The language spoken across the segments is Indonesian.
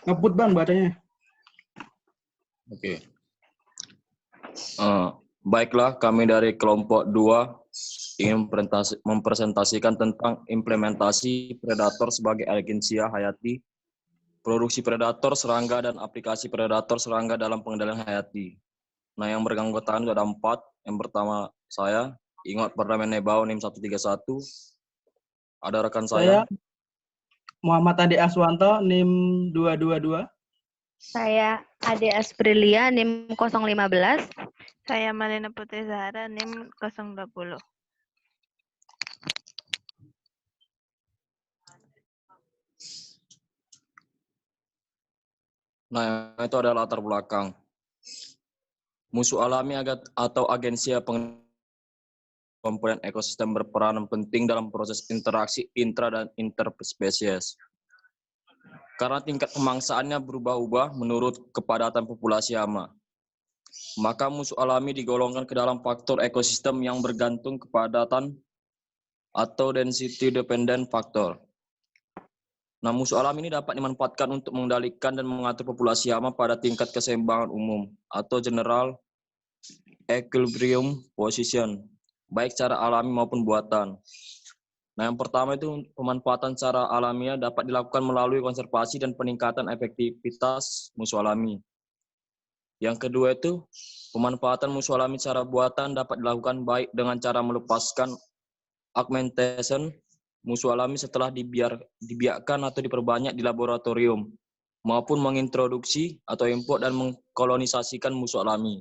Ngebut bang bacanya. Oke. Baiklah, kami dari kelompok 2 ingin mempresentasikan tentang implementasi predator sebagai agensia hayati, produksi predator serangga, dan aplikasi predator serangga dalam pengendalian hayati. Nah, yang beranggotaan ada 4. Yang pertama saya, Ingot Perdamaian Nebau, NIM 131. Ada rekan saya. Muhammad Adi Aswanto, NIM 222. Saya Ade Asprilia, NIM 015. Saya Malena Putri Zahra, NIM 020. Nah, itu adalah latar belakang. Musuh alami atau agensia komponen ekosistem berperan penting dalam proses interaksi intra dan interspesies. Karena tingkat pemangsaannya berubah-ubah menurut kepadatan populasi hama. Maka musuh alami digolongkan ke dalam faktor ekosistem yang bergantung kepadatan atau density dependent factor. Nah, musuh alam ini dapat dimanfaatkan untuk mengendalikan dan mengatur populasi hama pada tingkat keseimbangan umum atau general equilibrium position, baik secara alami maupun buatan. Nah, yang pertama itu pemanfaatan secara alamiah dapat dilakukan melalui konservasi dan peningkatan efektivitas musuh alami. Yang kedua itu pemanfaatan musuh alami secara buatan dapat dilakukan baik dengan cara melepaskan augmentation musuh alami setelah dibiarkan atau diperbanyak di laboratorium, maupun mengintroduksi atau import dan mengkolonisasikan musuh alami.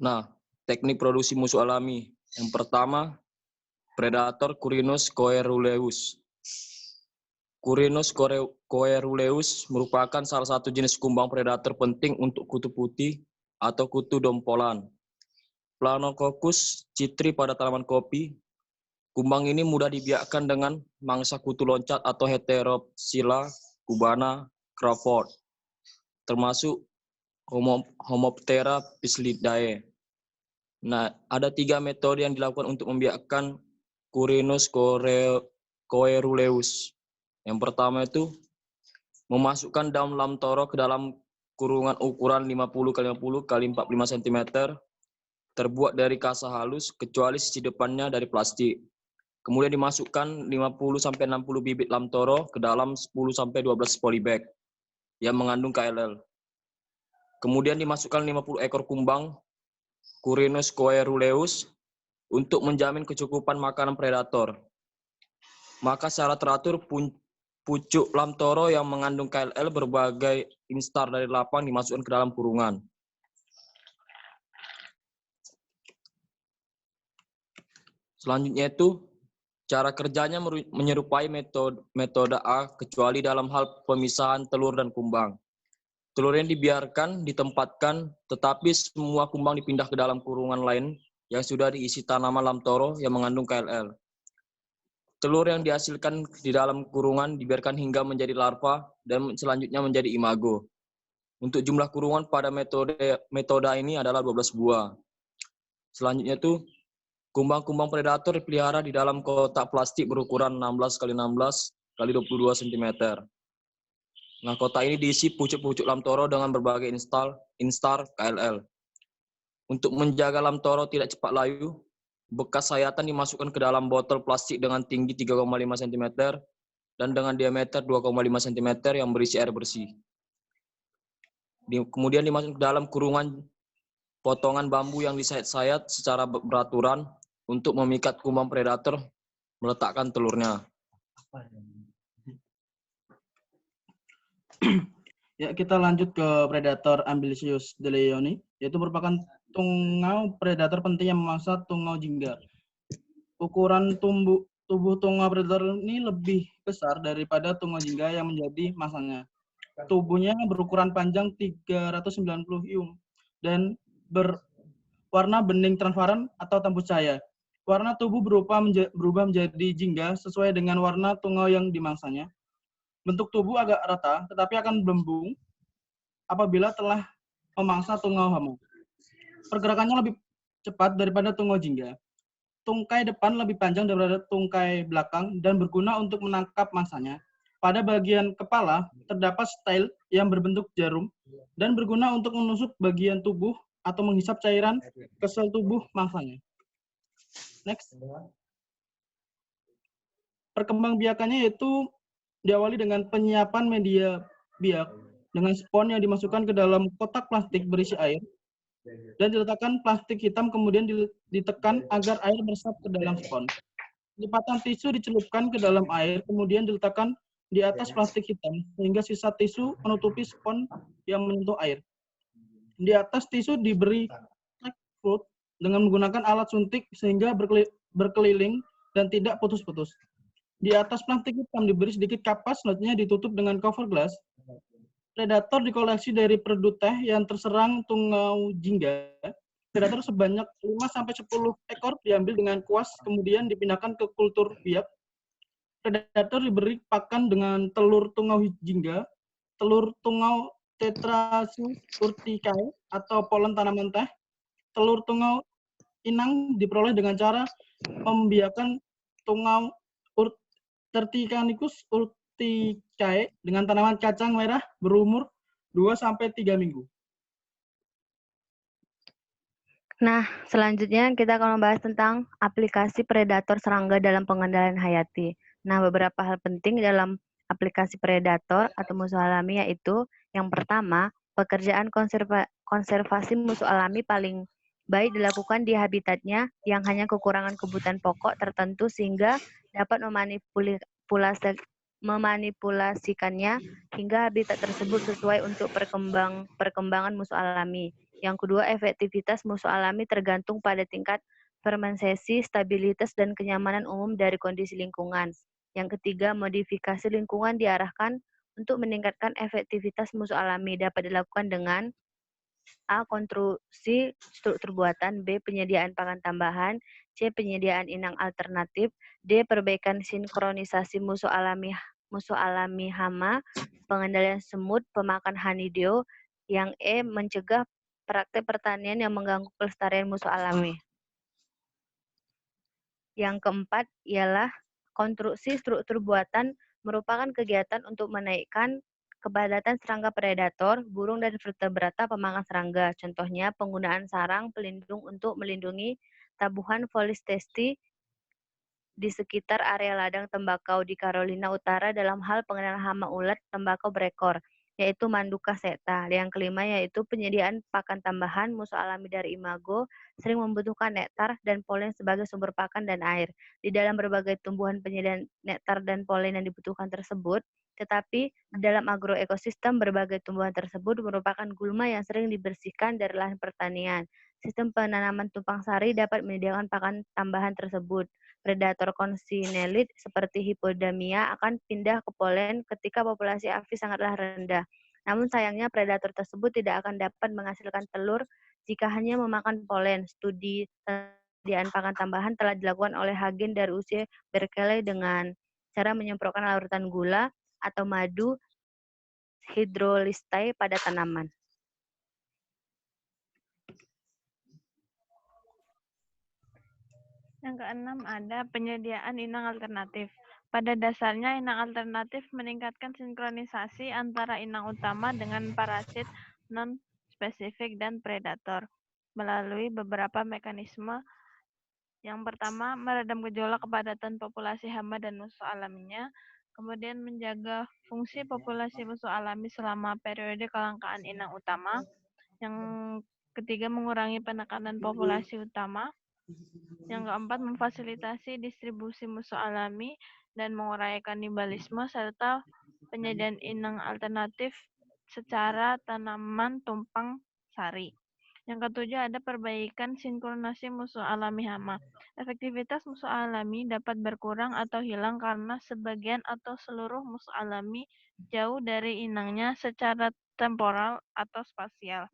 Nah, teknik produksi musuh alami. Yang pertama, predator Curinos coeruleus. Curinos coeruleus merupakan salah satu jenis kumbang predator penting untuk kutu putih atau kutu dompolan. Planococcus citri pada tanaman kopi. Kumbang ini mudah dibiakkan dengan mangsa kutu loncat atau Heteropsila cubana Crawford, termasuk Homoptera pislidae. Nah, ada 3 metode yang dilakukan untuk membiakkan Curinos coeruleus. Yang pertama itu memasukkan daun lamtoro ke dalam kurungan ukuran 50 x 50 x 45 cm terbuat dari kasa halus kecuali sisi depannya dari plastik. Kemudian dimasukkan 50-60 bibit lamtoro ke dalam 10-12 polybag yang mengandung KLL. Kemudian dimasukkan 50 ekor kumbang Curinos coeruleus untuk menjamin kecukupan makanan predator. Maka secara teratur pucuk lamtoro yang mengandung KLL berbagai instar dari lapang dimasukkan ke dalam kurungan. Selanjutnya itu cara kerjanya menyerupai metode A kecuali dalam hal pemisahan telur dan kumbang. Telurnya dibiarkan ditempatkan, tetapi semua kumbang dipindah ke dalam kurungan lain yang sudah diisi tanaman lamtoro yang mengandung KLL. Telur yang dihasilkan di dalam kurungan dibiarkan hingga menjadi larva dan selanjutnya menjadi imago. Untuk jumlah kurungan pada metode ini adalah 12 buah. Selanjutnya itu kumbang-kumbang predator dipelihara di dalam kotak plastik berukuran 16 x 16 x 22 cm. Nah, kotak ini diisi pucuk-pucuk lamtoro dengan berbagai instar KLL. Untuk menjaga lamtoro tidak cepat layu, bekas sayatan dimasukkan ke dalam botol plastik dengan tinggi 3,5 cm dan dengan diameter 2,5 cm yang berisi air bersih. Kemudian dimasukkan ke dalam kurungan potongan bambu yang disayat-sayat secara beraturan untuk memikat kumbang predator meletakkan telurnya. Ya, kita lanjut ke predator Amblicius de leoni, yaitu merupakan tungau predator penting yang memangsa tungau jingga. Ukuran tubuh tungau predator ini lebih besar daripada tungau jingga yang menjadi masanya. Tubuhnya berukuran panjang 390 ium dan berwarna bening transparan atau tembus cahaya. Warna tubuh berubah menjadi jingga sesuai dengan warna tungau yang dimangsanya. Bentuk tubuh agak rata, tetapi akan belembung apabila telah memangsa tungau hama. Pergerakannya lebih cepat daripada tungau jingga. tungkai depan lebih panjang daripada tungkai belakang dan berguna untuk menangkap mangsanya. Pada bagian kepala terdapat style yang berbentuk jarum dan berguna untuk menusuk bagian tubuh atau menghisap cairan ke sel tubuh mangsanya. Next. Perkembangbiakannya yaitu diawali dengan penyiapan media biak dengan spons yang dimasukkan ke dalam kotak plastik berisi air dan diletakkan plastik hitam kemudian ditekan agar air meresap ke dalam spons. Lipatan tisu dicelupkan ke dalam air kemudian diletakkan di atas plastik hitam sehingga sisa tisu menutupi spons yang menyentuh air. Di atas tisu diberi fruit dengan menggunakan alat suntik sehingga berkeliling dan tidak putus-putus. Di atas plastik hitam diberi sedikit kapas, selanjutnya ditutup dengan cover glass. Predator dikoleksi dari perdu teh yang terserang tungau jingga. Predator sebanyak 5-10 ekor diambil dengan kuas, kemudian dipindahkan ke kultur biak. Predator diberi pakan dengan telur tungau jingga, telur tungau Tetrasus urticae atau polen tanaman teh. Telur tungau inang diperoleh dengan cara membiarkan tungau Terticanicus urticae dengan tanaman kacang merah berumur 2-3 minggu. Nah, selanjutnya kita akan membahas tentang aplikasi predator serangga dalam pengendalian hayati. Nah, beberapa hal penting dalam aplikasi predator atau musuh alami yaitu yang pertama, pekerjaan konservasi musuh alami paling baik dilakukan di habitatnya yang hanya kekurangan kebutuhan pokok tertentu sehingga dapat memanipulasikannya hingga habitat tersebut sesuai untuk perkembangan musuh alami. Yang kedua, efektivitas musuh alami tergantung pada tingkat fermentasi, stabilitas, dan kenyamanan umum dari kondisi lingkungan. Yang ketiga, modifikasi lingkungan diarahkan untuk meningkatkan efektivitas musuh alami dapat dilakukan dengan A. Konstruksi struktur buatan, B. Penyediaan pakan tambahan, C. Penyediaan inang alternatif, D. Perbaikan sinkronisasi musuh alami hama, pengendalian semut, pemakan honeydew, yang E. Mencegah praktek pertanian yang mengganggu kelestarian musuh alami. Yang keempat ialah konstruksi struktur buatan merupakan kegiatan untuk menaikkan kepadatan serangga predator, burung, dan vertebrata pemakan serangga. Contohnya, penggunaan sarang pelindung untuk melindungi tabuhan Folistesti di sekitar area ladang tembakau di Carolina Utara dalam hal pengenalan hama ulat tembakau berekor, yaitu Manduca seta. Yang kelima yaitu penyediaan pakan tambahan. Musuh alami dari imago sering membutuhkan nektar dan polen sebagai sumber pakan dan air. Di dalam berbagai tumbuhan penyediaan nektar dan polen yang dibutuhkan tersebut, tetapi di dalam agroekosistem berbagai tumbuhan tersebut merupakan gulma yang sering dibersihkan dari lahan pertanian. Sistem penanaman tumpang sari dapat menyediakan pakan tambahan tersebut. Predator konsinelit seperti Hippodamia akan pindah ke polen ketika populasi avis sangatlah rendah. Namun sayangnya predator tersebut tidak akan dapat menghasilkan telur jika hanya memakan polen. Studi persediaan pakan tambahan telah dilakukan oleh Hagen dari UC Berkeley dengan cara menyemprotkan larutan gula atau madu hidrolistai pada tanaman. Yang keenam ada penyediaan inang alternatif. Pada dasarnya, inang alternatif meningkatkan sinkronisasi antara inang utama dengan parasit non-spesifik dan predator melalui beberapa mekanisme. Yang pertama, meredam gejolak kepadatan populasi hama dan musuh alaminya, kemudian menjaga fungsi populasi musuh alami selama periode kelangkaan inang utama. Yang ketiga, mengurangi penekanan populasi utama. Yang keempat, memfasilitasi distribusi musuh alami dan mengurangi kanibalisme serta penyediaan inang alternatif secara tanaman tumpang sari. Yang ketujuh, ada perbaikan sinkronasi musuh alami hama. Efektivitas musuh alami dapat berkurang atau hilang karena sebagian atau seluruh musuh alami jauh dari inangnya secara temporal atau spasial.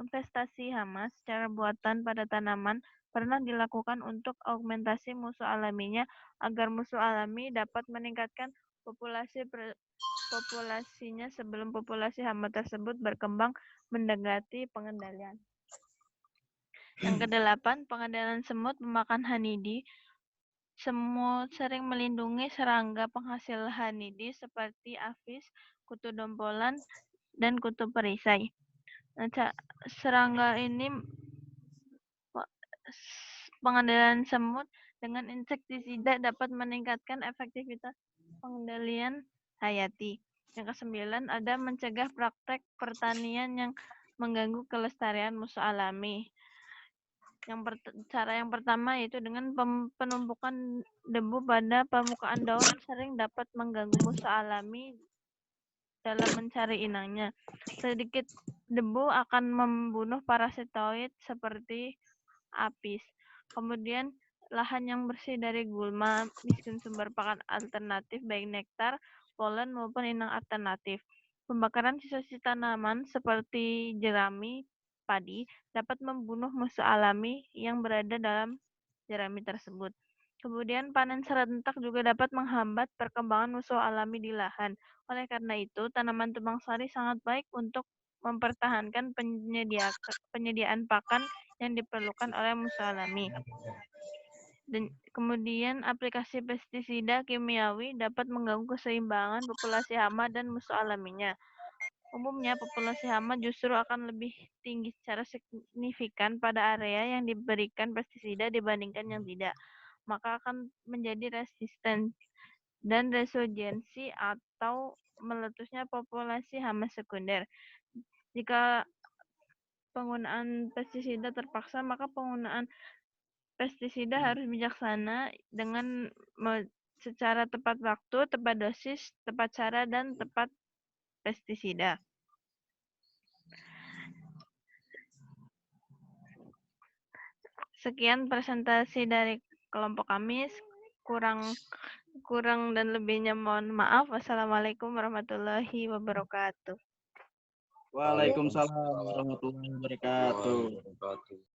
Investasi hama secara buatan pada tanaman pernah dilakukan untuk augmentasi musuh alaminya agar musuh alami dapat meningkatkan populasinya sebelum populasi hama tersebut berkembang mendekati pengendalian. Yang kedelapan, pengendalian semut memakan hanidi. Semut sering melindungi serangga penghasil hanidi seperti apis, kutu dompolan, dan kutu perisai. Nah, serangga ini pengendalian semut dengan insektisida dapat meningkatkan efektivitas pengendalian hayati. Yang kesembilan, ada mencegah praktek pertanian yang mengganggu kelestarian musuh alami. Cara yang pertama yaitu dengan penumpukan debu pada permukaan daun sering dapat mengganggu musuh alami dalam mencari inangnya. Sedikit debu akan membunuh parasitoid seperti apis. Kemudian lahan yang bersih dari gulma, miskin sumber pakan alternatif baik nektar, polen maupun inang alternatif. Pembakaran sisa-sisa tanaman seperti jerami, padi dapat membunuh musuh alami yang berada dalam jerami tersebut. Kemudian panen serentak juga dapat menghambat perkembangan musuh alami di lahan. Oleh karena itu, tanaman tumbang sari sangat baik untuk mempertahankan penyediaan pakan yang diperlukan oleh musuh alami. Dan kemudian aplikasi pestisida kimiawi dapat mengganggu keseimbangan populasi hama dan musuh alaminya. Umumnya populasi hama justru akan lebih tinggi secara signifikan pada area yang diberikan pestisida dibandingkan yang tidak. Maka akan menjadi resisten dan resurgensi atau meletusnya populasi hama sekunder. Jika penggunaan pestisida terpaksa, maka penggunaan pestisida harus bijaksana dengan secara tepat waktu, tepat dosis, tepat cara, dan tepat pestisida. Sekian presentasi dari kelompok kami. Kurang dan lebihnya mohon maaf. Wassalamualaikum warahmatullahi wabarakatuh. Waalaikumsalam warahmatullahi wabarakatuh.